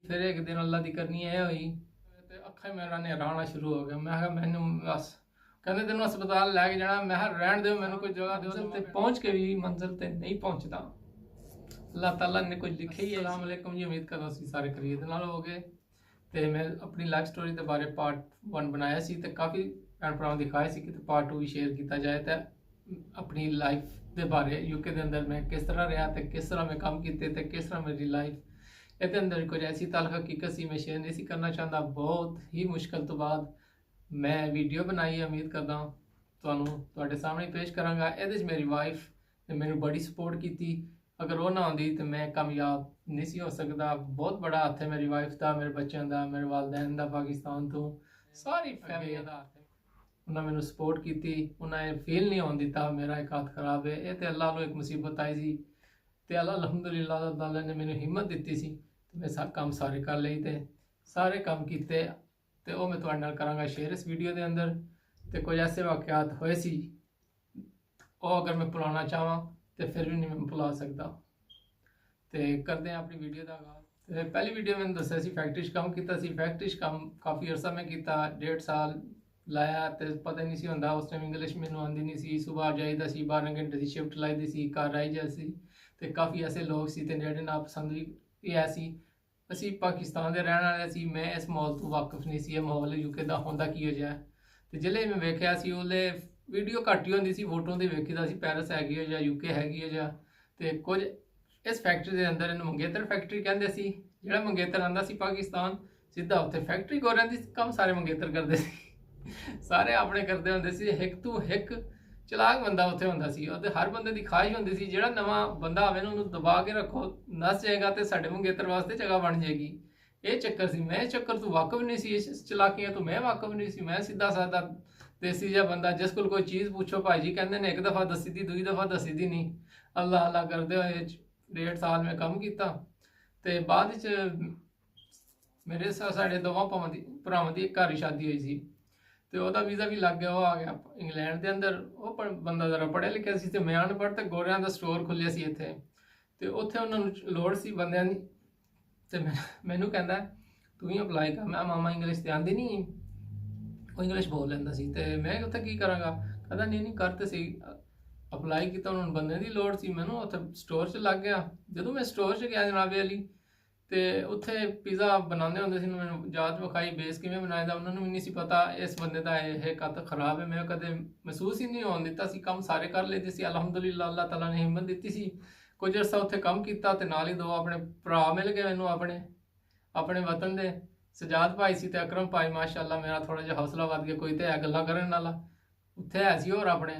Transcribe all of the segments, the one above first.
फिर एक दिन अल्लाह की करनी है हुई ते अखा मेरा नेरा आना शुरू हो गया। मैं कहा मैनू बस कहते तेन अस्पताल लैके जाना। मैं रहन दो, मैनू कोई जगह दो। मंजिल ते पहुँच के भी मंजिल ते नहीं पहुँचता। अल्लाह ताला ने कुछ लिखे ही है। अस्सलाम वालेकुम जी, उम्मीद करदा सी सारे खरीद नाल हो गए। तो मैं अपनी लाइफ स्टोरी के बारे पार्ट 1 बनाया सी ते काफ़ी भैन भरावां दिखाए सी कि पार्ट 2 भी शेयर किया जाए। तो अपनी लाइफ के बारे यूके के अंदर मैं किस तरह रहा तो किस तरह मैं काम किए तो किस तरह मेरी लाइफ ये अंदर कुछ ऐसी तल्ख हकीकत सी मैं शेयर नहीं सी करना चाहता। बहुत ही मुश्किल तो बाद मैं वीडियो बनाई। उम्मीद करदा तुहाडे सामने पेश करांगा। ये मेरी वाइफ ने मैनू बड़ी सपोर्ट की। अगर वो ना आती तो मैं कामयाब नहीं सी हो सकता। बहुत बड़ा हथ है मेरी वाइफ का, मेरे बच्चों का, मेरे वालदैन का, पाकिस्तान तो सारी फैमिली का हथ है। उन्हें मैनू सपोर्ट की। उन्हें फील नहीं होने दिता मेरा एक हाथ खराब है। ये तो अल्लाह को एक मुसीबत आई सी ते अल्लाह अलहमदुलिल्लाह ताला ने मैनू हिम्मत दी सी तो मैं काम सारे कर लिए थे। सारे काम किए तो वह मैं तुहाडे नाल करांगा शेयर इस वीडियो के अंदर। तो कुछ ऐसे वाकयात होए सी वो अगर मैं भुलाना चाहवां तो फिर भी नहीं मैं भुला सकता। तो करते हैं अपनी वीडियो का आगाज़। तो पहली वीडियो मैंने दस्या सी फैक्ट्री काम किया। फैक्ट्री काम काफ़ी अरसा मैं किया, 1.5 साल लाया। तो पता नहीं सी होंदा उस टाइम इंग्लिश मैनू आती नहीं सी। सुबह जाइदा सी, 12 घंटे की शिफ्ट लाई दी सी, घर आई जासी। तो काफ़ी ऐसे लोग सी ते जेहड़े नापसंद भी है सी। असी पाकिस्तान के रहने वाले सी। मैं इस माहौल तो वाकिफ नहीं सी, माहौल यूके का होंदा की जिहा। तो जिले मैं वेख्या सी उहले वीडियो घट ही होंदी सी, फोटो तो वेखीदा सी पैरिस हैगी हो जा, यूके हैगी हो जा। तो कुछ इस फैक्ट्री के अंदर इन्हूं मंगेतर फैक्ट्री कहते सी। जिहड़ा मंगेतर आंदा सी पाकिस्तान सीधा उत्थे फैक्ट्री गोरियां दी काम सारे मंगेतर करते सी। सारे अपने करते होंदे सी। एक तू एक चलाक बंदा उत्थे होंदा सी। और हर बंदे की ख्वाहिश होंदी सी जिहड़ा नवां बंदा आवे ना उन्होंने दबा के रखो, नस जाएगा तो साडे मंगेतर वास्ते जगह बन जाएगी। ये चक्कर सी। मैं चक्कर तू वाकफ नहीं सी, इस चलाकियां तो मैं वाकफ नहीं सी। मैं सीधा साधा देसी जहा बंदा जिस को कोई चीज़ पूछो भाई जी कहते हैं एक दफ़ा दसी दी, दूई दफ़ा दसी दी नहीं। अल्लाह अल्लाह करते हुए 1.5 साल में काम किया। तो बाद मेरे साढ़े दोवां भरावां की एक घर शादी हुई सी। तो वह वीज़ा भी लग गया, वो आ गया इंग्लैंड के अंदर। वो बंदा जरा पढ़िया लिखिया सी ते मैं अनपढ़। तो गोरियां का स्टोर खुलिया सी इत्थे। तो उत्थे उन्होंने लोड़ सी बंदियां दी। तो मैनू कहंदा तू ही अप्लाई कर। मैं मामा इंग्लिश तो आती नहीं, वो इंग्लिश बोल लैंदा सी। ते मैं उत्थे की करांगा। कहता नहीं नहीं कर तो सही। अप्लाई किया, उन्होंने बंदे की लोड़ सी। मैनू उत्थे स्टोर च लग गया। जो मैं स्टोर च गया जनाबे अली तो उत्थे पिज़्ज़ा बनाते होंगे सी। मैंने जात विखाई बेस किवें बनाए दा, उन्होंने भी नहीं सी पता इस बंदे का यह कत खराब है। मैं कदे महसूस ही नहीं होने दिता सी। काम सारे कर लेते सी अलहमदुलिल्लाह। अल्लाह ताला ने हिम्मत दी सी। कुछ अरसा उत्थे काम किया तो नाल ही 2 अपने भरा मिल गए मैनू अपने वतन के। सजाद भाई सी ते अकरम भाई, माशाअल्लाह मेरा थोड़ा जिहा हौसला वध गया। कोई तो है गल्लां करन वाला उत्थे है सी, होर अपने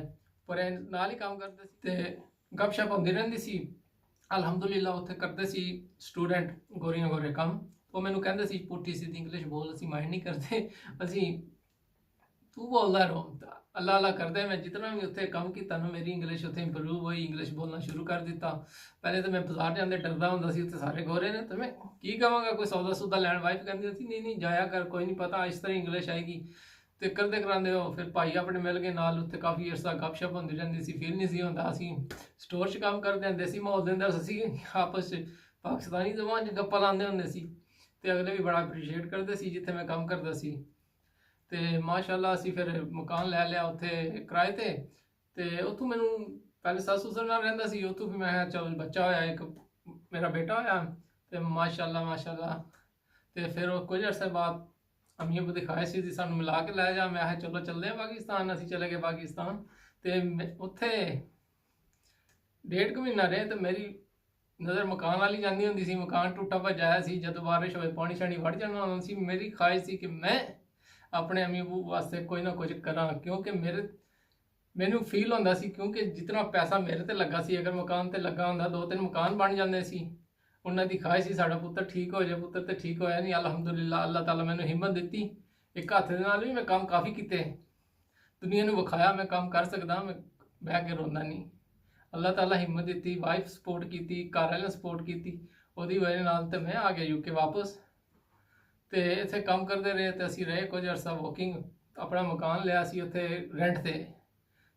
पर नाल ही काम करते सी ते गपशप होंदी रहिंदी सी। अलहमदुलिल्लाह उत्थे करते सी स्टूडेंट गोरियां गोरे काम। वो मैनू कहंदे सी पुट्ठी सीधी इंग्लिश बोल, असीं माइंड नहीं करते, असीं तू बोलदा रहो। अल्लाह अल्लाह करते मैं जितना भी उत्थे काम किया ना मेरी इंग्लिश उत्थे इंप्रूव हुई। इंग्लिश बोलना शुरू कर दिता। पहले तो मैं बाजार जाते डरदा होंदा सी, उत्थे सारे गोरे ने तो मैं की कहांगा कोई सौदा सूदा लैन। वाइफ कहती थी नहीं नहीं जाया कर, कोई नहीं पता इस तरह इंग्लिश आएगी। तो करते करांदे हो फिर भाई अपने मिल गए नाल। उत्थे काफ़ी अरसा गपशप होंदी रहिंदी सी। फील नहीं सी होंदा असीं स्टोर च काम करदे देसी माहौल दे अंदर असीं आपस च पाकिस्तानी ज़बान च गप्पां लांदे होंदे सी। ते अगले भी बड़ा अप्रीशिएट करते सी जिथे मैं काम करदा सी। तो माशाअल्लाह असीं फिर मकान लै लिया उत्थे किराए ते। ते उत्थों मैनू पहले सस ससुर नाल रहिंदा सी। उत्थों फिर मैं चल बच्चा होया, एक मेरा बेटा होया। तो माशाअल्लाह माशाअल्लाह। तो फिर कुछ अरसे बाद अम्मी अब्बू दिखाए सी सानू मिला के लै जा। मैं चलो चलते हैं पाकिस्तान। असीं चले गए पाकिस्तान। तो उत्थे 1.5 महीना रहे तो मेरी नज़र मकान वाली जाती होंदी सी। मकान टुटा भजाया सी, जदों बारिश होए पानी शानी वड़ जाना होंदा सी। मेरी ख्वाहिश सी कि मैं अपने अम्मी अबू वास्ते कोई ना कुछ करा, क्योंकि मैनू फील होंदा सी क्योंकि जितना पैसा मेरे ते लगा सी अगर मकान ते लगा होंदा 2-3 मकान बन जाते सी। उन्होंने दी ख्वाहिश सी साडा पुत्तर ठीक हो जाए। पुत्तर तो ठीक होया नहीं अलहमदुलिल्लाह। अल्लाह ताला मैनू हिम्मत दी। एक हत्थ दे नाल भी मैं काम काफ़ी किए, दुनिया नूं विखाया मैं काम कर सकदा, मैं बह के रोंदा नहीं। अल्लाह ताला हिम्मत दी, वाइफ सपोर्ट की, घर वाले सपोर्ट की। उहदी वजह नाल ते मैं आ गया यूके वापस। तो इत्थे काम करते रहे तो असीं रहे कुछ अरसा वॉकिंग। अपना मकान लिया सी उत्थे रेंट ते।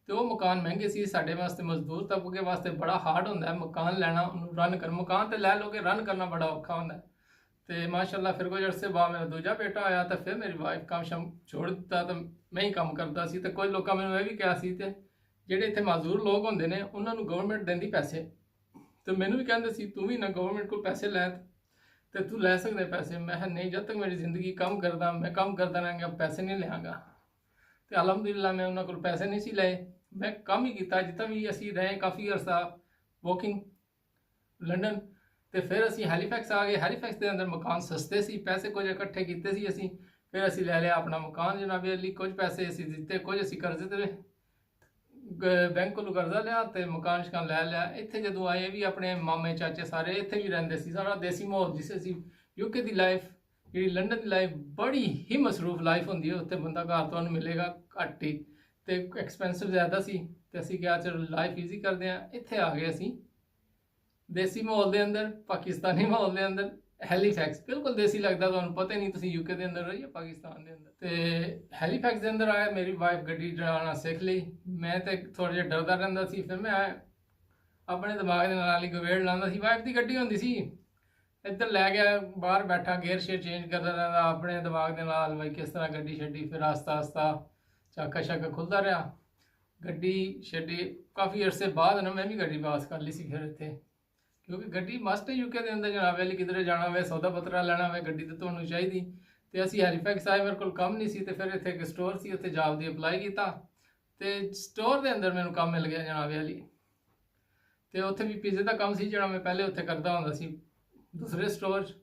तो वो मकान महंगे सी साडे वास्ते, मजदूर तबके वास्ते बड़ा हार्ड होंदा है मकान लैना, रन कर। मकान तो लै लोगे रन करना बड़ा औखा होंदा है। ਤੇ ਮਾਸ਼ਾਅੱਲਾ ਫਿਰ ਕੁਝ ਅਰਸੇ ਬਾਅਦ ਮੇਰਾ ਦੂਜਾ ਬੇਟਾ ਆਇਆ ਤਾਂ ਫਿਰ ਮੇਰੀ ਵਾਈਫ ਕੰਮ ਸ਼ਮ ਛੋੜ ਦਿੱਤਾ ਤਾਂ ਮੈਂ ਹੀ ਕੰਮ ਕਰਦਾ ਸੀ। ਤੇ ਕੁਝ ਲੋਕਾਂ ਮੈਨੂੰ ਇਹ ਵੀ ਕਿਹਾ ਸੀ ਤੇ ਜਿਹੜੇ ਇੱਥੇ ਮਜ਼ਦੂਰ ਲੋਕ ਹੁੰਦੇ ਨੇ ਉਹਨਾਂ ਨੂੰ ਗਵਰਨਮੈਂਟ ਦਿੰਦੀ ਪੈਸੇ, ਤੇ ਮੈਨੂੰ ਵੀ ਕਹਿੰਦੇ ਸੀ ਤੂੰ ਵੀ ਨਾ ਗਵਰਨਮੈਂਟ ਕੋਲ ਪੈਸੇ ਲੈ ਤੇ ਤੂੰ ਲੈ ਸਕਦੇ ਪੈਸੇ। ਮੈਂ ਕਿਹਾ ਨਹੀਂ, ਜਦ ਤੱਕ ਮੇਰੀ ਜ਼ਿੰਦਗੀ ਕੰਮ ਕਰਦਾ ਮੈਂ ਕੰਮ ਕਰਦਾ ਰਹਾਂਗਾ, ਪੈਸੇ ਨਹੀਂ ਲਿਆਂਗਾ। ਤੇ ਅਲਹਮਦੁਲਿਲਾ ਮੈਂ ਉਹਨਾਂ ਕੋਲ ਪੈਸੇ ਨਹੀਂ ਸੀ ਲਏ, ਮੈਂ ਕੰਮ ਹੀ ਕੀਤਾ ਜਿੱਦਾਂ ਵੀ ਅਸੀਂ ਰਹੇ ਕਾਫੀ ਅਰਸਾ ਵਰਕਿੰਗ ਲੰਡਨ। ਤੇ ਫਿਰ ਅਸੀਂ ਹੈਲੀਫੈਕਸ ਆ ਗਏ। ਹੈਲੀਫੈਕਸ ਦੇ ਅੰਦਰ ਮਕਾਨ ਸਸਤੇ ਸੀ, ਪੈਸੇ ਕੁਝ ਇਕੱਠੇ ਕੀਤੇ ਸੀ ਅਸੀਂ, ਫਿਰ ਅਸੀਂ ਲੈ ਲਿਆ ਆਪਣਾ ਮਕਾਨ ਜਨਾਬ ਅਲੀ। ਕੁਝ ਪੈਸੇ ਅਸੀਂ ਦਿੱਤੇ, ਕੁਝ ਅਸੀਂ ਕਰਜ਼ੇ ਤੇ ਬੈਂਕ ਕੋਲੋਂ ਕਰਜ਼ਾ ਲਿਆ ਤੇ ਮਕਾਨ ਸ਼ਕਾਨ ਲੈ ਲਿਆ। ਇੱਥੇ ਜਦੋਂ ਆਏ ਵੀ ਆਪਣੇ ਮਾਮੇ ਚਾਚੇ ਸਾਰੇ ਇੱਥੇ ਵੀ ਰਹਿੰਦੇ ਸੀ। ਸਾਰਾ ਦੇਸੀ ਮਾਹੌਲ ਜਿਸ ਅਸੀਂ ਯੂਕੇ ਦੀ ਲਾਈਫ ਜਿਹੜੀ ਲੰਡਨ ਦੀ ਲਾਈਫ ਬੜੀ ਹੀ ਮਸਰੂਫ ਲਾਈਫ ਹੁੰਦੀ ਹੈ। ਉੱਥੇ ਬੰਦਾ ਘਰ ਤੁਹਾਨੂੰ ਮਿਲੇਗਾ ਘੱਟ ਹੀ ਤੇ ਐਕਸਪੈਂਸਿਵ ਜ਼ਿਆਦਾ ਸੀ। ਤੇ ਅਸੀਂ ਕਿਹਾ ਚਲੋ ਲਾਈਫ ਈਜ਼ੀ ਕਰਦੇ ਹਾਂ। ਇੱਥੇ ਆ ਗਏ ਅਸੀਂ ਦੇਸੀ ਮਾਹੌਲ ਦੇ ਅੰਦਰ, ਪਾਕਿਸਤਾਨੀ ਮਾਹੌਲ ਦੇ ਅੰਦਰ। ਹੈਲੀਫੈਕਸ ਬਿਲਕੁਲ ਦੇਸੀ ਲੱਗਦਾ, ਤੁਹਾਨੂੰ ਪਤਾ ਹੀ ਨਹੀਂ ਤੁਸੀਂ ਯੂਕੇ ਦੇ ਅੰਦਰ ਹੋ ਜਾਂ ਪਾਕਿਸਤਾਨ ਦੇ ਅੰਦਰ। ਤੇ ਹੈਲੀਫੈਕਸ ਦੇ ਅੰਦਰ ਆਇਆ, ਮੇਰੀ ਵਾਈਫ ਗੱਡੀ ਚਲਾਉਣਾ ਸਿੱਖ ਲਈ। ਮੈਂ ਤੇ ਥੋੜਾ ਜਿਹਾ ਡਰਦਾ ਰਹਿੰਦਾ ਸੀ। ਫਿਰ ਮੈਂ ਆਪਣੇ ਦਿਮਾਗ ਦੇ ਨਾਲ ਹੀ ਗਵੇੜ ਲਾਉਂਦਾ ਸੀ। ਵਾਈਫ ਦੀ ਗੱਡੀ ਹੁੰਦੀ ਸੀ, ਇੱਧਰ ਲੈ ਗਿਆ, ਬਾਹਰ ਬੈਠਾ ਗੇਅਰ ਸ਼ੇਅਰ ਚੇਂਜ ਕਰਦਾ ਰਹਿੰਦਾ ਆਪਣੇ ਦਿਮਾਗ ਦੇ ਨਾਲ ਬਈ ਕਿਸ ਤਰ੍ਹਾਂ ਗੱਡੀ ਛੱਡੀ। ਫਿਰ ਆਸਤਾ ਆਸਤਾ ਚਾਕਾ ਸ਼ਾਕਾ ਖੁੱਲਦਾ ਰਿਹਾ, ਗੱਡੀ ਛੱਡੀ। ਕਾਫੀ ਅਰਸੇ ਬਾਅਦ ਨਾ ਮੈਂ ਵੀ ਗੱਡੀ ਪਾਸ ਕਰ ਲਈ ਸੀ ਫਿਰ ਇੱਥੇ, ਕਿਉਂਕਿ ਗੱਡੀ ਮਸਟ ਹੈ ਯੂਕੇ ਦੇ ਅੰਦਰ ਜਨਾਬ ਅਲੀ। ਕਿਧਰੇ ਜਾਣਾ ਹੋਵੇ, ਸੌਦਾ ਪੱਤਰਾ ਲੈਣਾ ਹੋਵੇ, ਗੱਡੀ ਤਾਂ ਤੁਹਾਨੂੰ ਚਾਹੀਦੀ। ਤੇ ਅਸੀਂ ਹੈਲੀਫੈਕਸ ਆਏ, ਮੇਰੇ ਕੋਲ ਕੰਮ ਨਹੀਂ ਸੀ। ਤੇ ਫਿਰ ਇੱਥੇ ਇੱਕ ਸਟੋਰ ਸੀ, ਉੱਥੇ ਜੌਬ ਦੀ ਅਪਲਾਈ ਕੀਤਾ ਤੇ ਸਟੋਰ ਦੇ ਅੰਦਰ ਮੈਨੂੰ ਕੰਮ ਮਿਲ ਗਿਆ ਜਨਾਬ ਅਲੀ। ਤੇ ਉੱਥੇ ਵੀ ਪੀਜ਼ੇ ਦਾ ਕੰਮ ਸੀ ਜਿਹੜਾ ਮੈਂ ਪਹਿਲੇ ਉੱਥੇ ਕਰਦਾ ਹੁੰਦਾ ਸੀ ਦੂਸਰੇ ਸਟੋਰ 'ਚ।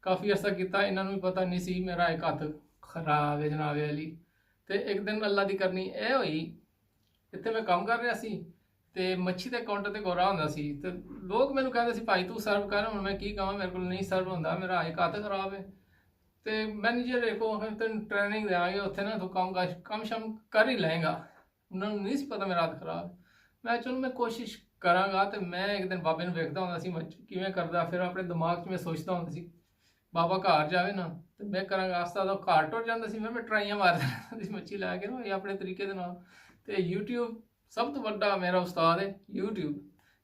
ਕਾਫੀ ਅਰਸਾ ਕੀਤਾ, ਇਹਨਾਂ ਨੂੰ ਵੀ ਪਤਾ ਨਹੀਂ ਸੀ ਮੇਰਾ ਇੱਕ ਹੱਥ ਖਰਾਬ ਹੈ ਜਨਾਬ ਅਲੀ। ਤੇ ਇੱਕ ਦਿਨ ਅੱਲਾ ਦੀ ਕਰਨੀ ਇਹ ਹੋਈ, ਇੱਥੇ ਮੈਂ ਕੰਮ ਕਰ ਰਿਹਾ ਸੀ ਤੇ ਮੱਛੀ ਦੇ ਕਾਊਂਟਰ ਤੇ ਗੋਰਾ ਹੁੰਦਾ ਸੀ। ਤੇ ਲੋਕ ਮੈਨੂੰ ਕਹਿੰਦੇ ਸੀ ਭਾਈ ਤੂੰ ਸਰਵ ਕਰ। ਹੁਣ ਮੈਂ ਕੀ ਕਹਾਂ, ਮੇਰੇ ਕੋਲ ਨਹੀਂ ਸਰਵ ਹੁੰਦਾ, ਮੇਰਾ ਇੱਕ ਹੱਥ ਖਰਾਬ ਹੈ। ਤੇ ਮੈਨੇਜਰ ਦੇਖੋ ਤੈਨੂੰ ਟ੍ਰੇਨਿੰਗ ਦੇਵਾਂਗੇ ਉੱਥੇ ਨਾ, ਤੂੰ ਕੰਮ ਸ਼ਮ ਕਰ ਹੀ ਲਏਗਾ। ਉਹਨਾਂ ਨੂੰ ਨਹੀਂ ਸੀ ਪਤਾ ਮੇਰਾ ਹੱਥ ਖਰਾਬ। ਮੈਂ ਚਲੋ ਮੈਂ ਕੋਸ਼ਿਸ਼ ਕਰਾਂਗਾ। ਤੇ ਮੈਂ ਇੱਕ ਦਿਨ ਬਾਬੇ ਨੂੰ ਵੇਖਦਾ ਹੁੰਦਾ ਸੀ ਕਿਵੇਂ ਕਰਦਾ। ਫਿਰ ਆਪਣੇ ਦਿਮਾਗ 'ਚ ਮੈਂ ਸੋਚਦਾ ਹੁੰਦਾ ਸੀ ਬਾਬਾ ਘਰ ਜਾਵੇ ਨਾ ਤੇ ਮੈਂ ਕਰਾਂਗਾ। ਆਸਤਾ ਦਾ ਘਰ ਟੁੱਟ ਜਾਂਦਾ ਸੀ, ਫਿਰ ਮੈਂ ਟਰਾਈਆਂ ਮਾਰਦਾ ਸੀ ਮੱਛੀ ਲੈ ਕੇ ਨਾ, ਇਹ ਆਪਣੇ ਤਰੀਕੇ ਦੇ ਨਾਲ। ਤੇ YouTube ਸਭ ਤੋਂ ਵੱਡਾ ਮੇਰਾ ਉਸਤਾਦ ਹੈ YouTube,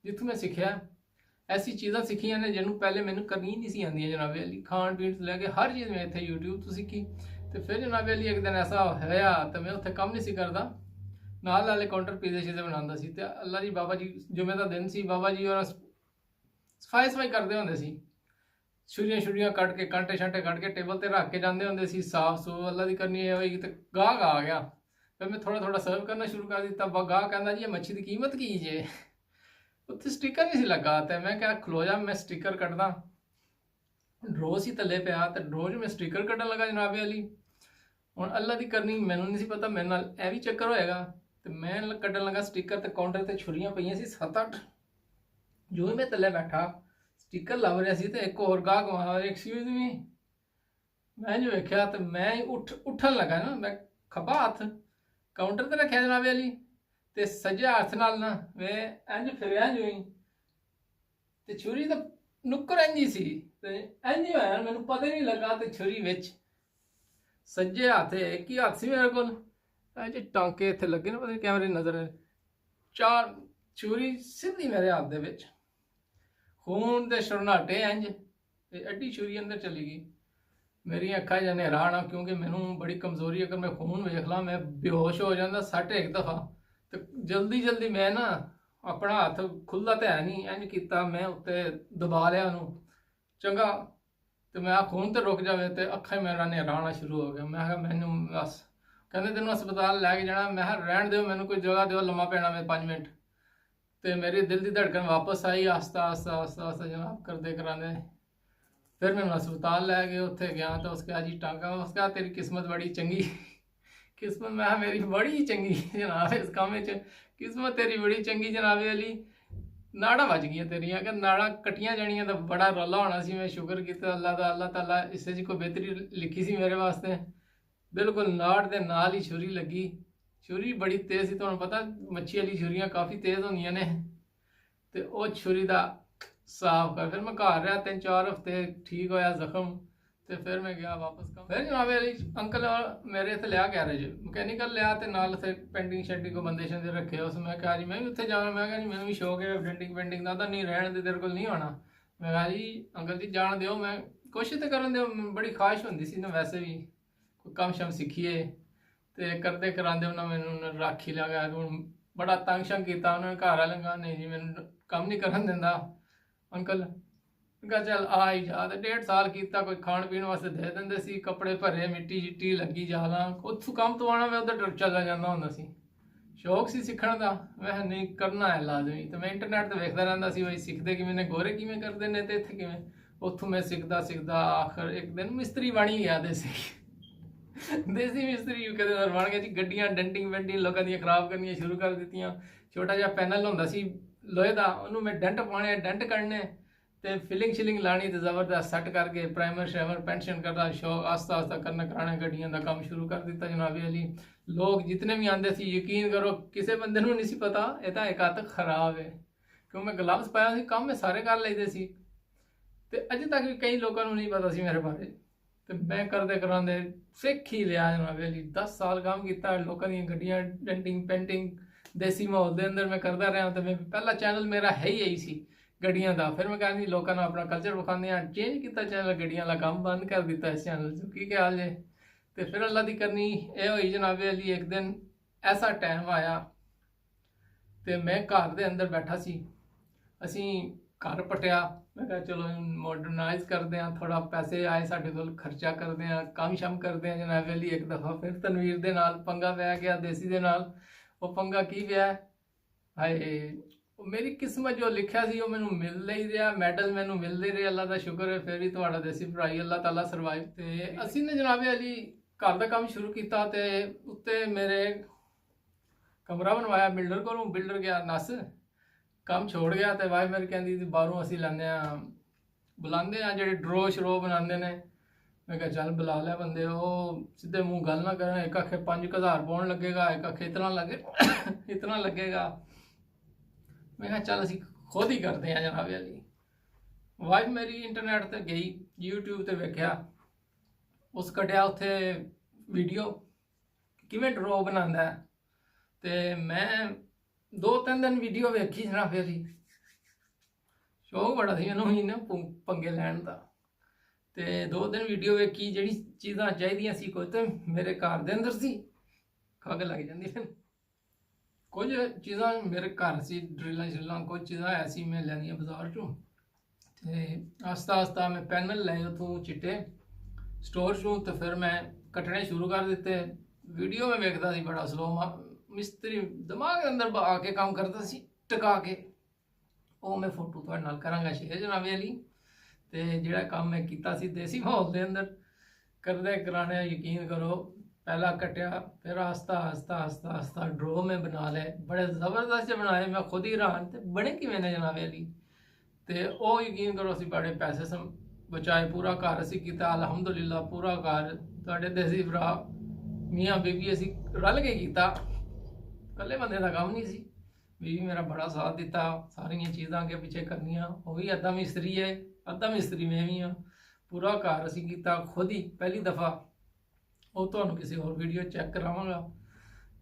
ਜਿੱਥੋਂ ਮੈਂ ਸਿੱਖਿਆ ਐਸੀ ਚੀਜ਼ਾਂ ਸਿੱਖੀਆਂ ਨੇ ਜਿਹਨੂੰ ਪਹਿਲੇ ਮੈਨੂੰ ਕਰਨੀ ਨਹੀਂ ਸੀ ਆਉਂਦੀਆਂ ਜਨਾਬ ਅਲੀ। ਖਾਣ ਪੀਣ ਤੋਂ ਲੈ ਕੇ ਹਰ ਚੀਜ਼ ਮੈਂ ਇੱਥੇ YouTube ਤੋਂ ਸਿੱਖੀ। ਤੇ ਫਿਰ ਜਨਾਬ ਅਲੀ ਇੱਕ ਦਿਨ ਐਸਾ ਹੋਇਆ ਤੇ ਮੈਂ ਉੱਥੇ ਕੰਮ ਨਹੀਂ ਸੀ ਕਰਦਾ, ਨਾਲ ਨਾਲੇ ਕਾਊਂਟਰ ਪੀਜ਼ੇ ਸ਼ੀਜ਼ੇ ਬਣਾਉਂਦਾ ਸੀ। ਤੇ ਅੱਲਾ ਜੀ ਬਾਬਾ ਜੀ ਜੁਮੇ ਦਾ ਦਿਨ ਸੀ, ਬਾਬਾ ਜੀ ਉਹਨਾਂ ਸਫਾਈ ਕਰਦੇ ਹੁੰਦੇ ਸੀ। ਛੁਰੀਆਂ ਕੱਢ ਕੇ ਕਾਂਟੇ ਛਾਂਟੇ ਕੱਢ ਕੇ ਟੇਬਲ ਤੇ ਰੱਖ ਕੇ ਜਾਂਦੇ ਹੁੰਦੇ ਸੀ ਸਾਫ ਸੂ। ਅੱਲਾ ਦੀ ਕਰਨੀ ਇਹ ਹੋਈ ਤੇ ਗਾਹਕ ਆ ਗਿਆ। ਫਿਰ ਮੈਂ ਥੋੜਾ ਸਰਵ ਕਰਨਾ ਸ਼ੁਰੂ ਕਰ ਦਿੱਤਾ। ਗਾਹਕ ਕਹਿੰਦਾ ਜੀ ਇਹ ਮੱਛੀ ਦੀ ਕੀਮਤ ਕੀ ਜੇ? ਉੱਥੇ ਸਟicker ਨਹੀਂ ਸੀ ਲੱਗਾ। ਤੇ ਮੈਂ ਕਿਹਾ ਖਲੋ ਜਾ, ਮੈਂ ਸਟicker ਕੱਢਦਾ। ਡਰੋ ਸੀ ਥੱਲੇ ਪਿਆ ਤੇ ਡਰੋ 'ਚ ਮੈਂ ਸਟicker ਕੱਢਣ ਲੱਗਾ ਜਨਾਬ ਅਲੀ। ਹੁਣ ਅੱਲਾ ਦੀ ਕਰਨੀ ਮੈਨੂੰ ਨਹੀਂ ਸੀ ਪਤਾ ਮੇਰੇ ਨਾਲ ਇਹ ਵੀ ਚੱਕਰ ਹੋਏਗਾ। ਤੇ ਮੈਂ ਕੱਢਣ ਲੱਗਾ ਸਟicker ਤੇ ਕਾਊਂਟਰ ਤੇ ਛੁਰੀਆਂ ਪਈਆਂ ਸੀ 7-8। ਜੋ ਹੀ ਮੈਂ ਥੱਲੇ ਬੈਠਾ ਸਟicker ਲੱਭ ਰਿਹਾ ਸੀ ਤੇ ਇੱਕ ਹੋਰ ਗਾਹਕ ਆਇਆ, ਐਕਸਕਿਊਜ਼ ਮੀ। ਮੈਂ ਜੋ ਵੇਖਿਆ ਤੇ ਮੈਂ ਉੱਠਣ ਲੱਗਾ ਨਾ, ਮੈਂ ਖੱਬਾ ਹੱਥ ਕਾਊਂਟਰ ਤੇ ਰੱਖਿਆ ਜਨਾਬ ਅਲੀ ਤੇ ਸੱਜੇ ਹੱਥ ਨਾਲ ਨਾ ਮੈਂ ਇੰਝ ਫਿਰਿਆ ਜਿਵੇਂ, ਤੇ ਛੁਰੀ ਤਾਂ ਨੁੱਕਰ ਇੰਝ ਸੀ ਤੇ ਇੰਝ ਹੋਇਆ ਮੈਨੂੰ ਪਤਾ ਹੀ ਨਹੀਂ ਲੱਗਾ। ਤੇ ਛੁਰੀ ਵਿੱਚ ਸੱਜੇ ਹੱਥ ਇੱਕ ਹੀ ਹੱਥ ਸੀ ਮੇਰੇ ਕੋਲ, ਇੰਝ ਟਾਂਕੇ ਇੱਥੇ ਲੱਗੇ ਨਾ, ਪਤਾ ਨਹੀਂ ਕੈਮਰੇ ਨਜ਼ਰ ਚਾਰ ਛੁਰੀ ਸਿੱਧੀ ਮੇਰੇ ਹੱਥ ਦੇ ਵਿੱਚ, ਖੂਨ ਦੇ ਸ਼ਰਨਾਟੇ ਇੰਝ ਤੇ ਐਡੀ ਛੁਰੀ ਅੰਦਰ ਚਲੀ ਗਈ। ਮੇਰੀਆਂ ਅੱਖਾਂ ਜਾਂ ਹੈਰਾਨ ਆ, ਕਿਉਂਕਿ ਮੈਨੂੰ ਬੜੀ ਕਮਜ਼ੋਰੀ, ਅਗਰ ਮੈਂ ਖੂਨ ਵੇਖ ਲਾਂ ਮੈਂ ਬੇਹੋਸ਼ ਹੋ ਜਾਂਦਾ 60 ਇੱਕ ਦਫਾ। ਤੇ ਜਲਦੀ ਮੈਂ ਨਾ ਆਪਣਾ ਹੱਥ ਖੁੱਲ੍ਹਾ ਤਾਂ ਹੈ ਨਹੀਂ, ਇੰਝ ਕੀਤਾ ਮੈਂ ਉੱਤੇ ਦਬਾ ਲਿਆ ਉਹਨੂੰ ਚੰਗਾ। ਤੇ ਮੈਂ ਆ ਖੂਨ ਤੇ ਰੁਕ ਜਾਵੇ ਤੇ ਅੱਖਾਂ ਮੇਰਾ ਹਨੇਰਾ ਆਉਣਾ ਸ਼ੁਰੂ ਹੋ ਗਿਆ। ਮੈਂ ਕਿਹਾ ਮੈਨੂੰ ਬਸ, ਕਹਿੰਦੇ ਤੈਨੂੰ ਹਸਪਤਾਲ ਲੈ ਕੇ ਜਾਣਾ। ਮੈਂ ਕਿਹਾ ਰਹਿਣ ਦਿਓ, ਮੈਨੂੰ ਕੋਈ ਜਗ੍ਹਾ ਦਿਓ, ਲੰਮਾ ਪੈਣਾ ਮੈਂ 5 ਮਿੰਟ। ਤੇ ਮੇਰੇ ਦਿਲ ਦੀ ਧੜਕਣ ਵਾਪਸ ਆਈ ਆਸਤਾ ਜਨਾਬ ਕਰਦੇ ਕਰਾਂਦੇ। ਫਿਰ ਮੈਨੂੰ ਹਸਪਤਾਲ ਲੈ ਗਏ, ਉੱਥੇ ਗਿਆ ਤਾਂ ਉਸ ਕਿਹਾ ਜੀ ਟਾਂਗਾ। ਉਸ ਕਿਹਾ ਤੇਰੀ ਕਿਸਮਤ ਬੜੀ ਚੰਗੀ। ਕਿਸਮਤ ਮੈਂ ਕਿਹਾ ਮੇਰੀ ਬੜੀ ਚੰਗੀ ਜਨਾਬ, ਇਸ ਕੰਮ ਵਿੱਚ ਕਿਸਮਤ ਤੇਰੀ ਬੜੀ ਚੰਗੀ ਜਨਾਬ ਅਲੀ। ਨਾੜਾਂ ਵੱਜ ਗਈਆਂ ਤੇਰੀਆਂ, ਕਿ ਨਾੜਾਂ ਕੱਟੀਆਂ ਜਾਣੀਆਂ ਤਾਂ ਬੜਾ ਰੌਲਾ ਹੋਣਾ ਸੀ। ਮੈਂ ਸ਼ੁਕਰ ਕੀਤਾ ਅੱਲਾ ਦਾ, ਅੱਲਾ ਤਾਲਾ ਇਸ 'ਚ ਕੋਈ ਬਿਹਤਰੀ ਲਿਖੀ ਸੀ ਮੇਰੇ ਵਾਸਤੇ। ਬਿਲਕੁਲ ਨਾੜ ਦੇ ਨਾਲ ਹੀ ਛੁਰੀ ਲੱਗੀ। ਛੁਰੀ ਬੜੀ ਤੇਜ਼ ਸੀ, ਤੁਹਾਨੂੰ ਪਤਾ ਮੱਛੀ ਵਾਲੀ ਛੁਰੀਆਂ ਕਾਫੀ ਤੇਜ਼ ਹੁੰਦੀਆਂ ਨੇ। ਤੇ ਉਹ ਛੁਰੀ ਦਾ ਸਾਫ਼ ਕਰ, ਫਿਰ ਮੈਂ ਘਰ ਰਿਹਾ 3-4 ਹਫ਼ਤੇ, ਠੀਕ ਹੋਇਆ ਜ਼ਖਮ। ਤੇ ਫਿਰ ਮੈਂ ਗਿਆ ਵਾਪਸ ਕੰਮ। ਫਿਰ ਜਨਾਬ ਅਲੀ ਅੰਕਲ ਮੇਰੇ ਇੱਥੇ ਲਿਆ ਗੈਰੇਜ ਮਕੈਨੀਕਲ ਲਿਆ, ਤੇ ਨਾਲ ਉੱਥੇ ਪੈਂਟਿੰਗ ਸ਼ੈਂਟਿੰਗ ਕੋ ਬੰਦੇ ਸ਼ੰਦੇ ਰੱਖੇ ਉਸ। ਮੈਂ ਕਿਹਾ ਜੀ ਮੈਂ ਵੀ ਉੱਥੇ ਜਾਣਾ। ਮੈਂ ਕਿਹਾ ਜੀ ਮੈਨੂੰ ਵੀ ਸ਼ੌਕ ਹੈ ਪੈਂਟਿੰਗ ਦਾ। ਤਾਂ ਨਹੀਂ ਰਹਿਣ ਦੇ ਤੇਰੇ ਕੋਲ ਨਹੀਂ ਹੋਣਾ। ਮੈਂ ਕਿਹਾ ਜੀ ਅੰਕਲ ਜੀ ਜਾਣ ਦਿਓ, ਮੈਂ कोशिश तो करन दे बड़ी ख्वाहिश होंदी सी ना वैसे भी कोई कम शम सीखिए ते करदे करांदे उन्हें मैनू रख ही लिया हूँ बड़ा तंग शंग किया उन्होंने घर वाले कहा नहीं जी मैनू कम नहीं करन दिंदा अंकल कहा चल आ ही जा ते 1.5 साल किया कोई खाण पीण वास्ते दे दिंदे सी कपड़े भरे मिट्टी शिट्टी लगी जालां उत्थों काम तो आना मैं उधर चला जाता हुंदा सी शौक सी सीखण दा मैं नहीं करना है लाजमी तो मैं इंटरनेट ते वेखदा रहिंदा सी बई सीखदे किवें ने गोरे किवें करदे ने ते इत्थे किवें उत्थों मैं सीखदा आखिर एक दिन मिस्त्री बन ही गया देसी देसी मिस्त्री यूके दे अंदर बन गया जी गड्डियां डेंटिंग वेंटिंग लोकां दी खराब करनियां शुरू कर दित्तियां छोटा जिहा पैनल हुंदा सी लोहे दा ओनू मैं डेंट पाने डेंट कढने ते फिलिंग शिलिंग लानी ते जबरदस्त सैट करके प्राइमर श्राइमर पेंशन करना शौक आस्ता आस्ता करना कराने गड्डियां दा काम शुरू कर दिता जनाबे अली लोग जितने भी आंदे सी यकीन करो किसी बंदे नूं नहीं सी पता ये तां एक हद खराब है क्यों मैं ग्लव्स पाया सी काम मैं सारे कर लैंदे सी ते अजे तक भी कई लोगों नूं नहीं पता सी मेरे बारे ते मैं करदे करांदे सिख ही लिया जनाबे अली 10 साल काम किया लोगों दी गड्डियां डेंटिंग पेंटिंग देसी माहौल के अंदर मैं करता रहा तो मैं पहला चैनल मेरा है ही यही सी गड्डियां का फिर मैं कहनी लोगों ने अपना कल्चर विखाने चेंज किया चैनल गड्डियां का काम बंद कर दिता इस चैनल से की हाल है तो फिर अल्लाह की करनी यह हुई जनाबे अली एक दिन ऐसा टाइम आया तो मैं घर के अंदर बैठा सी असी घर पटिया मैं कहा चलो मॉडर्नाइज करते हैं थोड़ा पैसे आए साढ़े को खर्चा करते हैं काम शम करते हैं जनाबे अली एक दफ़ा फिर तनवीर के नाल पंगा पै गया देसी के नाल वो पंगा की पिया हाय मेरी किस्मत जो लिखा सी वो मैनू मिल ही रहा मैडल मैनू मिलते रहे अल्लाह का शुक्र है फिर भी थोड़ा देसी भराई अल्लाह ताला सरवाइव ते असी ने जनाबे अली घर का काम शुरू किया तो उत्ते मेरे कमरा बनवाया बिल्डर को बिल्डर गया नस काम छोड़ गया तो वाइफ मेरी कहती थी बाहरों असी लैंदे बुलाते हैं जो ड्रो शरो बनाते हैं मैं कहा चल बुला लिया बंदे वो सीधे मुँह गल ना करें एक आखे 5,000 पाउंड लगेगा एक आखे इतना लगे इतना लगेगा मैं कहा चल असी खुद ही करते हैं जनाबे अली वाइफ मेरी इंटरनेट पर गई यूट्यूब पर वेख्या उस कटिया उत्थे वीडियो किवें ड्रो बनांदा है तो मैं 2-3 दिन वीडियो वेखी जनाबे अली शौक बड़ा थी मैनूं ही ना पंगे लैण दा ते 2 दिन वीडियो वेखी जिहड़ी चीज़ां चाहीदियां सी कोई तो मेरे घर दे अंदर सी खग लग जांदी कुछ चीज़ां मेरे घर सी ड्रिलां श्रिलां कुछ चीज़ां ऐसी मैं लैंदियां बाजार चों ते आस्ता आस्ता मैं पैनल लए उत्थों चिट्टे स्टोर चों तो फिर मैं कट्टने शुरू कर दिते वीडियो में वेखदा सी बड़ा स्लो मिस्त्री दिमाग के अंदर आके काम करता सी टका के वो मैं फोटो तुहाडे नाल करांगा शेयर जनाबे अली ते जिहड़ा काम मैं कीता सी देसी माहौल के अंदर करदे कराने यकीन करो पहला कट्टिया फिर आस्ता आस्ता आस्ता आस्ता ड्रो में बना ले बड़े ज़बरदस्त बनाए मैं खुद ही हैरान ते बने किवें ने जनाबे अली ते ओ यकीन करो असी बड़े पैसे बचाए पूरा घर असी कीता अलहमदुलिल्लाह पूरा घर तुहाडे देसी भरा मियाँ बीबी असी रल के कीता कल्ले बंदे का काम नहीं सी बीबी मेरा बड़ा साथ दिता सारिया चीज़ां अगे पिछे करनियां वो भी अद्धा मिस्त्री है अद्धा मिस्त्री मैं भी हाँ पूरा घर असी कीता खुद ही पहली दफ़ा वो तुहानूं किसी और वीडियो चेक करावांगा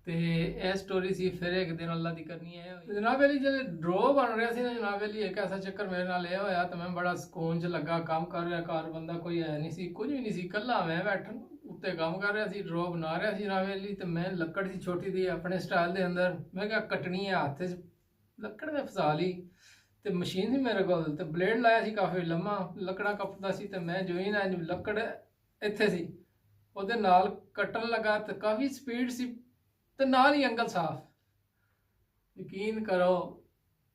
तो यह स्टोरी सी फिर एक दिन अल्लाह की करनी है जनाब अली जो ड्रो बन रहा सी ना जनाब अली एक ऐसा चक्कर मेरे नाल यह होया तो मैं बड़ा सुकून च लगा काम कर रहा घर बंदा कोई है नहीं सी कुछ भी नहीं सी कल्ला मैं बैठन उत्ते काम कर रहा सी ड्रो बना रहा सी जनाब अली तो मैं लकड़ सी छोटी दी अपने स्टाइल के अंदर मैं क्या कटनी है हाथ च लकड़ में फसा ली तो मशीन सी मेरे को तो ब्लेड लाया सी काफ़ी लम्मा लकड़ा कपदा सी तो मैं जो ही ना लकड़ इत्थे सी ਉਹਦੇ ਨਾਲ ਕੱਟਣ लगा तो काफ़ी स्पीड सी तो नाल ही अंगल साफ यकीन करो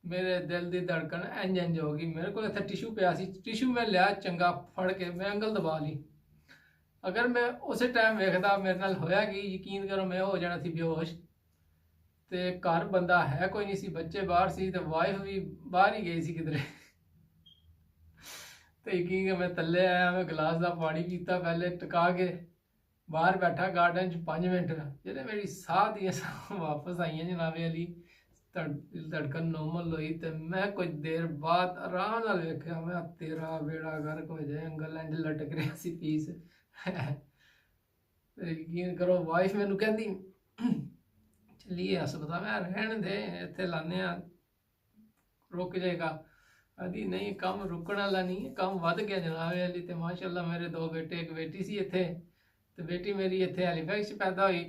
मेरे दिल की धड़कन इंज इंज हो गई मेरे को इत्थे टिशू पिया सी टिशू मैं लिया चंगा फड़ के मैं अंगल दबा ली अगर मैं उस टाइम वेखदा मेरे नाल होया कि यकीन करो मैं हो जाना सी बेहोश तो घर बंदा है कोई नहीं सी बच्चे बाहर सी तो वाइफ भी बाहर ही गई सी किधरे तो यकीन मैं थल्ले आया मैं गिलास का पानी पीता पहले टका के बाहर बैठा गार्डन 5 मिनट जो मेरी साह दी वापस आई जनाबे अली धड़कन नॉर्मल हुई तो मैं कुछ देर बाद आराम नाल वेख्या मैं तेरा बेड़ा गर्क हो जाए अंगल इंज लटक रहा सी पीस यकीन करो वाइफ मैनू कहती चलिए हस्पताल मैं रहने दे इत्थे लाने रुक जाएगा ਆਦੀ ਨਹੀਂ ਕੰਮ ਰੁਕਣ ਵਾਲਾ ਨਹੀਂ, ਕੰਮ ਵੱਧ ਗਿਆ ਜਨਾਬ ਅਲੀ। ਤੇ ਮਾਸ਼ਾਅੱਲਾ ਮੇਰੇ 2 ਬੇਟੇ, ਇੱਕ ਬੇਟੀ ਸੀ ਇੱਥੇ, ਤੇ ਬੇਟੀ ਮੇਰੀ ਇੱਥੇ ਹੈਲੀਫੈਕਸ 'ਚ ਪੈਦਾ ਹੋਈ,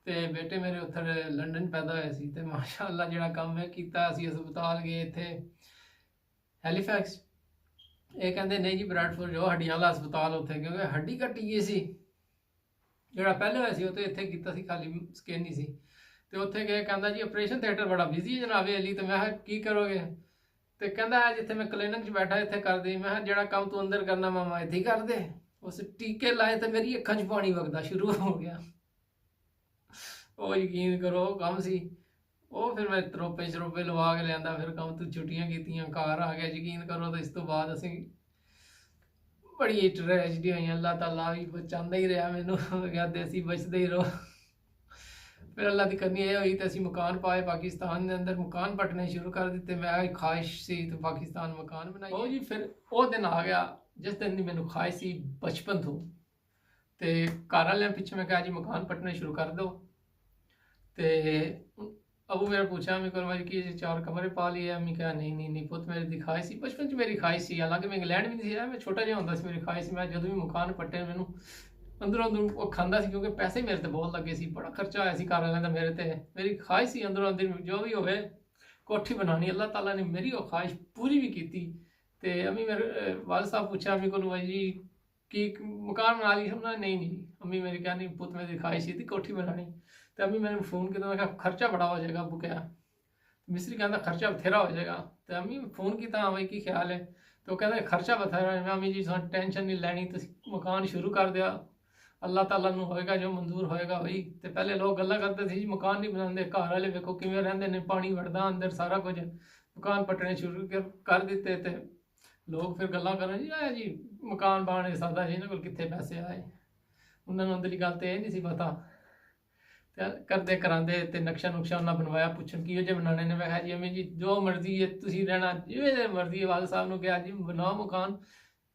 ਤੇ ਬੇਟੇ ਮੇਰੇ ਉੱਥੇ ਲੰਡਨ ਪੈਦਾ ਹੋਏ ਸੀ। ਤੇ ਮਾਸ਼ਾਅੱਲਾ ਜਿਹੜਾ ਕੰਮ ਮੈਂ ਕੀਤਾ, ਅਸੀਂ ਹਸਪਤਾਲ ਗਏ ਇੱਥੇ ਹੈਲੀਫੈਕਸ। ਇਹ ਕਹਿੰਦੇ ਨਹੀਂ ਜੀ ਬਰੈਡਫੋਰਡ ਜੋ ਹੱਡੀਆਂ ਵਾਲਾ ਹਸਪਤਾਲ ਉੱਥੇ, ਕਿਉਂਕਿ ਹੱਡੀ ਕੱਟੀ ਗਈ ਸੀ। ਜਿਹੜਾ ਪਹਿਲੇ ਹੋਇਆ ਸੀ ਉਹ ਤੇ ਇੱਥੇ ਕੀਤਾ ਸੀ, ਖਾਲੀ ਸਕਿਨ ਹੀ ਸੀ। ਤੇ ਉੱਥੇ ਗਏ, ਕਹਿੰਦਾ ਜੀ ਆਪਰੇਸ਼ਨ ਥੀਏਟਰ ਬੜਾ ਬਿਜ਼ੀ ਹੈ ਜਨਾਬ ਅਲੀ। ਤੇ ਮੈਂ ਕਿਹਾ ਕੀ ਕਰੋਗੇ? ਤੇ ਕਹਿੰਦਾ ਜਿੱਥੇ ਮੈਂ ਕਲੀਨਿਕ 'ਚ ਬੈਠਾ ਇੱਥੇ ਕਰਦੀ। ਮੈਂ ਕਿਹਾ ਜਿਹੜਾ ਕੰਮ ਤੂੰ ਅੰਦਰ ਕਰਨਾ ਮਾਮਾ ਇੱਥੇ ਹੀ ਕਰ ਦੇ। ਉਸ ਟੀਕੇ ਲਾਏ ਤੇ ਮੇਰੀ ਅੱਖਾਂ 'ਚ ਪਾਣੀ ਵਗਦਾ ਸ਼ੁਰੂ ਹੋ ਗਿਆ। ਉਹ ਯਕੀਨ ਕਰੋ ਕੰਮ ਸੀ ਉਹ। ਫਿਰ ਮੈਂ ਤਰੋਪੇ ਲਵਾ ਕੇ ਲਿਆਂਦਾ, ਫਿਰ ਕੰਮ ਤੋਂ ਛੁੱਟੀਆਂ ਕੀਤੀਆਂ, ਘਰ ਆ ਗਿਆ। ਯਕੀਨ ਕਰੋ। ਤਾਂ ਇਸ ਤੋਂ ਬਾਅਦ ਅਸੀਂ ਬੜੀ ਟ੍ਰੈਜਡੀ ਹੋਈਆਂ। ਅੱਲਾਹ ਤਾਲਾ ਵੀ ਬਚਾਉਂਦਾ ਹੀ ਰਿਹਾ ਮੈਨੂੰ, ਕਹਿੰਦੇ ਅਸੀਂ ਬਚਦੇ ਹੀ ਰਹੋ। ਫਿਰ ਅੱਲਾਹ ਦੀ ਕਰਨੀ ਇਹ ਹੋਈ ਤੇ ਅਸੀਂ ਮਕਾਨ ਪਾਏ ਪਾਕਿਸਤਾਨ ਦੇ ਅੰਦਰ, ਮਕਾਨ ਪੱਟਣੇ ਸ਼ੁਰੂ ਕਰ ਦਿੱਤੇ। ਮੈਂ ਖਾਹਿਸ਼ ਸੀ ਤੇ ਪਾਕਿਸਤਾਨ ਮਕਾਨ ਬਣਾਈ। ਉਹ ਜੀ ਫਿਰ ਉਹ ਦਿਨ ਆ ਗਿਆ ਜਿਸ ਦਿਨ ਦੀ ਮੈਨੂੰ ਖਾਹਿਸ਼ ਸੀ ਬਚਪਨ ਤੋਂ। ਤੇ ਘਰ ਵਾਲਿਆਂ ਪਿੱਛੇ मैं कहा जी मकान पटने शुरू कर दो। तो अबू मेरा पूछा मैं कल भाई कि 4 कमरे पा लिए। अम्मी कहा नहीं नहीं नहीं पुत मेरी ख्वाहिश सी बचपन च मेरी ख्वाहिश सी, हालांकि मैं इंग्लैंड भी नहीं मैं छोटा जिहा होंदा सी, मेरी ख्वाहिश सी मैं जो भी मकान पट्टे मैनू अंदरों अंदर वो खांदा सी, क्योंकि पैसे मेरे ते बहुत लगे सी, बड़ा खर्चा आया सी घर वालियां दा मेरे ते। मेरी ख्वाहिश सी अंदरों अंदर जो भी होवे कोठी बनानी। अल्लाह ताला ने मेरी वो ख्वाहिश पूरी भी की। तो अम्मी मेरे वाल साहब पूछा अम्मी को भाई जी कि मकान बना ली? उन्होंने नहीं नहीं। अम्मी मेरी क्या नहीं पुत मेरी ख्वाहिश थी कोठी बनानी। तो अम्मी मैंने फ़ोन किया, मैं कहा खर्चा बड़ा हो जाएगा। अबू क्या मिस्त्री कहता खर्चा बथेरा हो जाएगा। तो अम्मी फ़ोन किया हाँ भाई की ख्याल है? तो कहते खर्चा बथेरा है। अम्मी जी तुम टेंशन नहीं लैनी, तो मकान शुरू कर दिया, अल्लाह ताला नूं होएगा जो मंजूर होएगा वही। तो पहले लोग गल्लां करते थे जी मकान नहीं बनाते, घर वाले वेखो किवें रहिंदे ने, पानी वड़दा अंदर सारा कुछ। मकान पट्टने शुरू कर दिते। तो लोग फिर गल्लां करन जी आया जी मकान बनाने सादा जी इन्हां कोल कित्थे पैसे आए। उन्होंने अंदरली गल तो यह नहीं सी पता। तो करते करांदे ते नक्शा नुक्शा उन्हें बनवाया, पुछन किहो जे बनाने ने। मैं कहा जी अम्मी जी जो मर्जी है तुसीं रहना जिवें मर्जी। वाल साहब ने कहा जी बनाओ मकान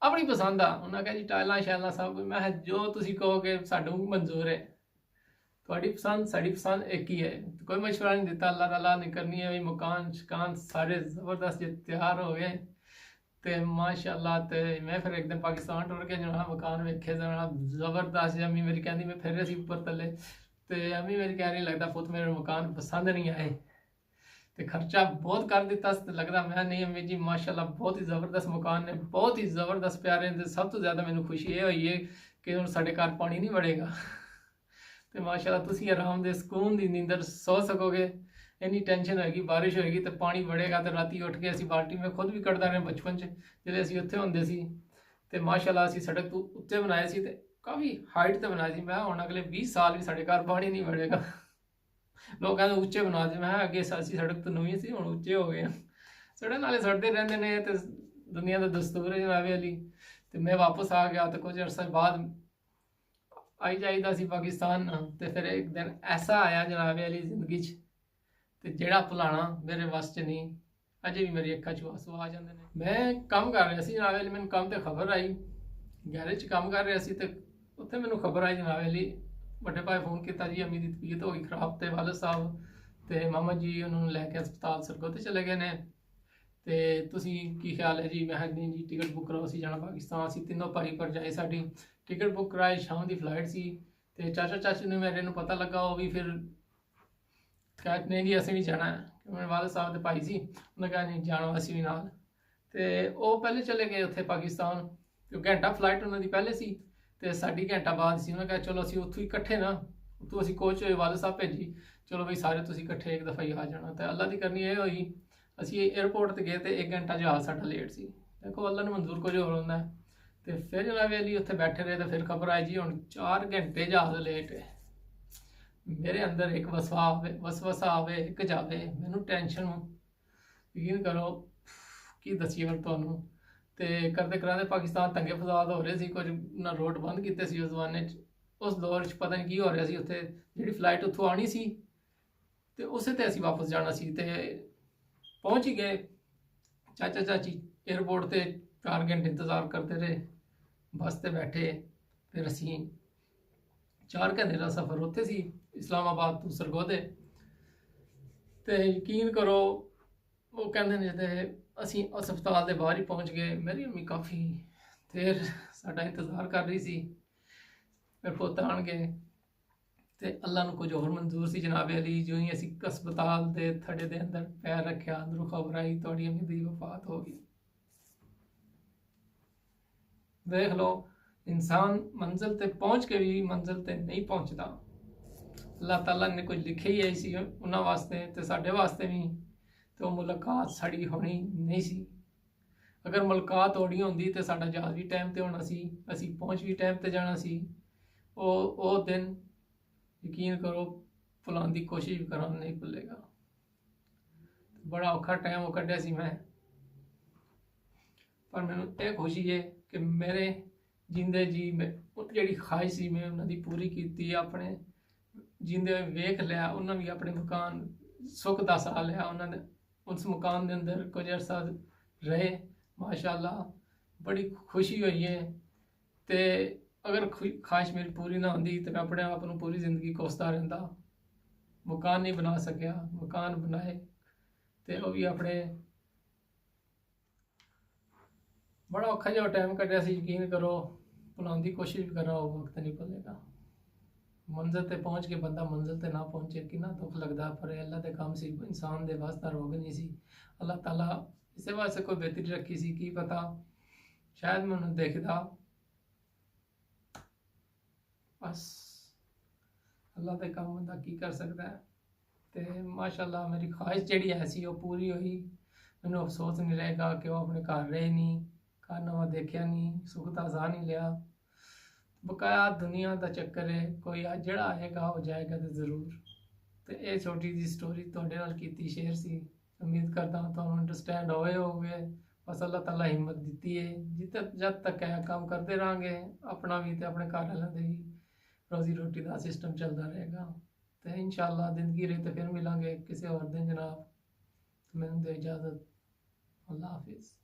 अपनी पसंद आ। उन्हें कहा जी टाइलां शैलां सब कुछ। मैं जो तुसीं कहोगे सानूं मंजूर है, तुहाडी पसंद साडी पसंद एक ही है। कोई मशवरा नहीं दिता। अल्लाह ताला ने करनी है। मकान शकान सारे जबरदस्त तैयार हो गए। तो माशाअल्लाह। तो मैं फिर एक दिन पाकिस्तान टुर के जनाब मकान वेखे जनाब जबरदस्त। अम्मी मेरी कहती मैं फिर असी उपर थले। तो अम्मी मेरी कह रही लगता पुत मेरे मकान पसंद नहीं आए। तो खर्चा बहुत कर दिता तो लगता मैं नहीं अम्मी जी माशाअल्लाह बहुत ही ज़बरदस्त मकान ने, बहुत ही ज़बरदस्त प्यारे। तो सब तो ज़्यादा मैनू खुशी ये हुई है कि हुण साडे घर पानी नहीं वड़ेगा। तो माशाअल्लाह तुसीं आराम दे सुकून दी नींदर सो सकोगे। इन्नी टेंशन होएगी बारिश होएगी तो पानी वड़ेगा। तो राती उठ के असी बाल्टी में खुद भी कढ़दा रहे बचपन च जिहड़े असी उत्थे हुंदे सी। ते माशाअल्लाह असी सड़क तो उत्ते बनाए सी ते काफ़ी हाइट ते बनाए सी। मैं हुण अगले 20 साल भी साडे घर पानी नहीं वड़ेगा। लोग कहते उच्चे बना दे। मैं अगे असी सड़क तो नवीं सी हुण उच्चे हो गए। सड़न वाले सड़ते रहंदे ने ते दुनिया दा दस्तूर है जनाबे अली। ते मैं वापस आ गया। तो कुछ अरसे बाद आई जाईदा सी पाकिस्तान। तो फिर एक दिन ऐसा आया जनाबे अली जिंदगी च ते जेड़ा भुलाना मेरे वस च नहीं। अजे भी मेरी अक्खां चों आंसू आ जांदे ने। मैं काम कर रहा सी जनाब अली, मैनूं काम ते खबर आई, गैरेज च काम कर रहा सी। ते उत्थे मैनूं खबर आई जनाब अली, बड़े भाई फोन किया जी अम्मी की तबीयत हो गई खराब। तो वालद साहब तो मामा जी उन्होंने लैके हस्पताल सरगोधे चले गए ने। तो तुसीं की ख्याल है जी? मैं नहीं जी टिकट बुक कराओ, असीं जाना पाकिस्तान। असीं तीनों भाई भरजाई साडी टिकट बुक कराई, शाम की फ्लाइट सी। तो चाचा चाचू ने मेरे नूं पता लगा, वो भी फिर कहा नहीं जी असीं भी जाना है। मेरे वालद साहब के भाई सी, उन्हें कहा नहीं जाना असीं भी नाल। तो वो पहले चले गए उत्थे पाकिस्तान, क्योंकि घंटा फ्लाइट उन्होंने पहले सी तो साडी घंटा बाद सी। उन्हें कहा चलो असीं उत्थों ही इकट्ठे ना, उत्थों असीं कोच वालद साहब भेजी, चलो बई सारे तुसीं इकट्ठे एक दफ़ा ही आ जाना। तो अल्लाह की करनी ये हुई, असीं एयरपोर्ट ते गए तो 1 घंटा जहाज़ साडा लेट सी। देखो अल्लाह ने मंजूर कुछ होर होंदा है। तो फिर जनाब अली उत्थे बैठे रहे। तो फिर खबर आई जी हुण 4 घंटे जहाज़ लेट है। मेरे अंदर एक वसवसा आवे एक जावे, मैनू टेंशन यकीन करो की दसीए फिर तुहानूं। तो करते कराते पाकिस्तान दंगे फसाद हो रहे थे, कुछ ना रोड बंद किए सी उस जमाने उस दौर च पता नहीं की हो रहा सी। उत्थे जिहड़ी फ्लाइट उत्थों आनी सी तो उसे ते असीं वापस जाना सी। ते पहुँच ही गए। चाचा चाची एयरपोर्ट ते 4 घंटे इंतज़ार करते रहे, बस ते बैठे। फिर असीं 4 घंटे का सफ़र उत्थे सी इस्लामाबाद तो सरगोधे। तो यकीन करो वो कहते हैं ਅਸੀਂ ਉਸ ਹਸਪਤਾਲ ਦੇ ਬਾਹਰ ਹੀ ਪਹੁੰਚ ਗਏ। ਮੇਰੀ ਅੰਮੀ ਕਾਫੀ ਦੇਰ ਸਾਡਾ ਇੰਤਜ਼ਾਰ ਕਰ ਰਹੀ ਸੀ। ਮੇਰੇ ਪੁੱਤ ਆਣ ਗਏ ਤੇ ਅੱਲਾ ਨੂੰ ਕੁਝ ਹੋਰ ਮਨਜ਼ੂਰ ਸੀ ਜਨਾਬ ਅਲੀ। ਜੋ ਹੀ ਅਸੀਂ ਹਸਪਤਾਲ ਦੇ ਥੜੇ ਦੇ ਅੰਦਰ ਪੈਰ ਰੱਖਿਆ, ਅੰਦਰੋਂ ਖਬਰ ਆਈ ਤੁਹਾਡੀ ਅੰਮੀ ਦੀ ਵਫਾਤ ਹੋ ਗਈ। ਦੇਖ ਲਓ, ਇਨਸਾਨ ਮੰਜ਼ਿਲ ਤੇ ਪਹੁੰਚ ਕੇ ਵੀ ਮੰਜ਼ਿਲ ਤੇ ਨਹੀਂ ਪਹੁੰਚਦਾ। ਅੱਲਾਹ ਤਾਲਾ ਨੇ ਕੁਝ ਲਿਖਿਆ ਹੀ ਸੀ ਉਹਨਾਂ ਵਾਸਤੇ ਤੇ ਸਾਡੇ ਵਾਸਤੇ ਵੀ, ਤੇ ਉਹ ਮੁਲਾਕਾਤ ਸਾਡੀ ਹੋਣੀ ਨਹੀਂ ਸੀ। ਅਗਰ ਮੁਲਾਕਾਤ ਹੋਣੀ ਹੁੰਦੀ ਤੇ ਸਾਡਾ ਜਹਾਜ਼ ਵੀ ਟਾਈਮ ਤੇ ਹੋਣਾ ਸੀ, ਅਸੀਂ ਪਹੁੰਚ ਵੀ ਟਾਈਮ ਤੇ ਜਾਣਾ ਸੀ। ਉਹ ਦਿਨ ਯਕੀਨ ਕਰੋ ਭੁਲਾਉਣ ਦੀ ਕੋਸ਼ਿਸ਼ ਵੀ ਕਰਾਂ ਨਹੀਂ ਭੁੱਲੇਗਾ। ਬੜਾ ਔਖਾ ਟਾਈਮ ਉਹ ਕੱਢਿਆ ਸੀ ਮੈਂ, ਪਰ ਮੈਨੂੰ ਇਹ ਖੁਸ਼ੀ ਹੈ ਕਿ ਮੇਰੇ ਜਿੰਦੇ ਜੀ ਮੈਂ ਉਹ ਜਿਹੜੀ ਖਾਹਿਸ਼ ਸੀ ਮੈਂ ਉਹਨਾਂ ਦੀ ਪੂਰੀ ਕੀਤੀ। ਆਪਣੇ ਜਿੰਦੇ ਵੇਖ ਲਿਆ, ਉਹਨਾਂ ਵੀ ਆਪਣੇ ਮਕਾਨ ਸੁੱਖ ਦਾ ਸਾਹ ਲਿਆ। ਉਹਨਾਂ ਨੇ ਉਸ ਮਕਾਨ ਦੇ ਅੰਦਰ ਕੁਝ ਅਰਸਾ ਰਹੇ, ਮਾਸ਼ਾਅੱਲਾ ਬੜੀ ਖੁਸ਼ੀ ਹੋਈ ਹੈ। ਤੇ ਅਗਰ ਖਾਹਿਸ਼ ਮੇਰੀ ਪੂਰੀ ਨਾ ਹੁੰਦੀ ਤਾਂ ਮੈਂ ਆਪਣੇ ਆਪ ਨੂੰ ਪੂਰੀ ਜ਼ਿੰਦਗੀ ਕੋਸਦਾ ਰਹਿੰਦਾ। ਮਕਾਨ ਨਹੀਂ ਬਣਾ ਸਕਿਆ, ਮਕਾਨ ਬਣਾਏ ਤੇ ਉਹ ਵੀ ਆਪਣੇ बड़ा औखा जो टाइम कटिया सी। यकीन करो भुलाने की कोशिश भी करा, वो वक्त नहीं भुलेगा। मंजिल ते पहुँच के बंदा मंजिल ते ना पहुँचे कितना दुख लगता, पर अल्लाह के काम सी, इंसान दे वास्ता रोग नहीं सी। अल्लाह ताला इस वास्ते कोई बेहतरी रखी सी, की पता शायद मैं उन्हें देखता। बस अल्लाह के काम बंदा की कर सकता है। तो माशाअल्लाह मेरी ख्वाहिश जी ऐसी वो पूरी हुई। मैंने अफसोस नहीं रहेगा कि वो अपने घर रहे नहीं, घर नवा देखा नहीं, सुख का साह नहीं लिया। बकाया दुनिया का चक्कर है, कोई जड़ा आएगा वो जाएगा तो जरूर। तो ये छोटी जी स्टोरी तुहाडे नाल कीती शेयर सी। उम्मीद करता हूँ तुहानू अंडरस्टैंड होए होगे। बस अल्लाह ताला हिम्मत दी है, जित जब तक है काम करते रहेंगे, अपना भी तो अपने घर वालों की रोजी रोटी का सिस्टम चलता रहेगा। तो इंशाअल्लाह जिंदगी रही तो फिर मिलेंगे किसी और दिन जनाब। तो मैंने दो इजाज़त, अल्लाह हाफिज़।